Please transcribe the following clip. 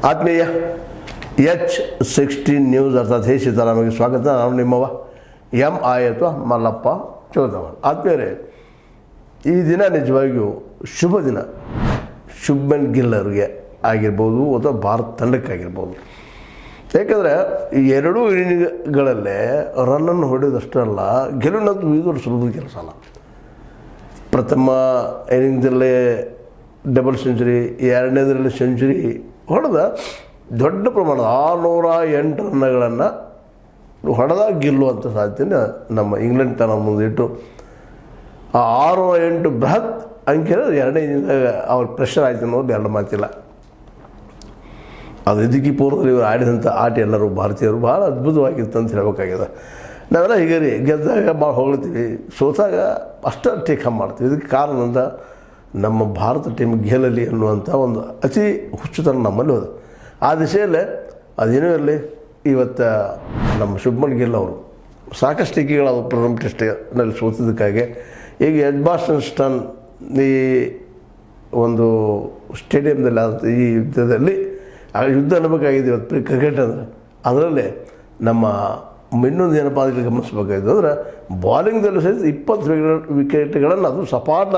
ಆತ್ಮೀಯ H16 news ಅರ್ಥಾತ್ ಹೇ ಸೀತಾರಾಮಗೆ ಸ್ವಾಗತ. ನಾನು ನಿಮ್ಮವ MI ಅಥವಾ ಮಲ್ಲಪ್ಪ ಚೌದವರ್. ಆತ್ಮೀಯರೇ, ಈ ದಿನ ನಿಜವಾಗಿಯೂ ಶುಭ ದಿನ. ಶುಭ್ಮನ್ ಗಿಲ್ ಅವರಿಗೆ ಆಗಿರ್ಬೋದು ಅಥವಾ ಭಾರತ ತಂಡಕ್ಕಾಗಿರ್ಬೋದು. ಯಾಕಂದರೆ ಈ ಎರಡೂ ಇನ್ನಿಂಗ್ಗಳಲ್ಲೇ ರನ್ನನ್ನು ಹೊಡೆಯೋದಷ್ಟೇ ಅಲ್ಲ, ಗೆಲುವಿನಂತೂ ಇದು ಸುಲಭದ ಕೆಲಸ ಅಲ್ಲ. ಪ್ರಥಮ ಇನ್ನಿಂಗ್ಸಲ್ಲೇ ಡಬಲ್ ಸೆಂಚುರಿ, ಎರಡನೇದರಲ್ಲಿ ಸೆಂಚುರಿ ಹೊಡೆದ ದೊಡ್ಡ ಪ್ರಮಾಣದ 608 ರನ್ಗಳನ್ನು ಹೊಡೆದಾಗ ಗೆಲ್ಲುವಂಥ ಸಾಧ್ಯತೆ ನಮ್ಮ ಇಂಗ್ಲೆಂಡ್ ತನ್ನ ಮುಂದಿಟ್ಟು ಆ 608 ಬೃಹತ್ ಅಂಕೆನ ಎರಡನೇ ಇನ್ನಿಂಗ್ಸ್ದಾಗ ಅವ್ರ ಪ್ರೆಷರ್ ಆಯ್ತು ಅನ್ನೋದು ಎರಡು ಮಾತಿಲ್ಲ. ಅದು ಇದಕ್ಕೆ ಪೂರ್ವದಲ್ಲಿ ಇವರು ಆಡಿದಂಥ ಆಟ ಎಲ್ಲರೂ ಭಾರತೀಯರು ಭಾಳ ಅದ್ಭುತವಾಗಿತ್ತು ಅಂತ ಹೇಳಬೇಕಾಗಿದೆ. ನಾವೆಲ್ಲ ಹೀಗೆ ರೀ, ಗೆದ್ದಾಗ ಭಾಳ ಹೊಗಳ್ತೀವಿ, ಸೋತಾಗ ಅಷ್ಟೇ ಟೇಕ್ ಮಾಡ್ತೀವಿ. ಇದಕ್ಕೆ ಕಾರಣ ಅಂತ ನಮ್ಮ ಭಾರತ ಟೀಮ್ ಗೆಲ್ಲಲಿ ಅನ್ನುವಂಥ ಒಂದು ಅತಿ ಹುಚ್ಚುತನ ನಮ್ಮಲ್ಲಿ ಹೋದ. ಆ ದಿಶೆಯಲ್ಲೇ ಅದೇನೂ ಇರಲಿ, ಇವತ್ತು ನಮ್ಮ ಶುಭ್ಮನ್ ಗಿಲ್ ಅವರು ಸಾಕಷ್ಟು ಟೀಕೆಗಳಾದ ಪ್ರಥಮ ಟೆಸ್ಟ್ನಲ್ಲಿ ಸೋತಿದ್ದಕ್ಕಾಗಿ ಈಗ ಎಡ್ಬಾಸ್ಟನ್ ಈ ಒಂದು ಸ್ಟೇಡಿಯಮ್ದಲ್ಲಿ ಆದ ಈ ಯುದ್ಧದಲ್ಲಿ ಆ ಯುದ್ಧ ಅನ್ನಬೇಕಾಗಿದೆ ಇವತ್ತು ಕ್ರಿಕೆಟ್ ಅಂದರೆ. ಅದರಲ್ಲೇ ನಮ್ಮ ಇನ್ನೊಂದು ಏನಪ್ಪ ಅದಕ್ಕೆ ಗಮನಿಸಬೇಕಾಗಿದೆ ಅಂದರೆ ಬಾಲಿಂಗ್ದಲ್ಲೂ ಸಹಿತ 20 ವಿಕೆಟ್ಗಳನ್ನು ಅದು ಸಪಾಟ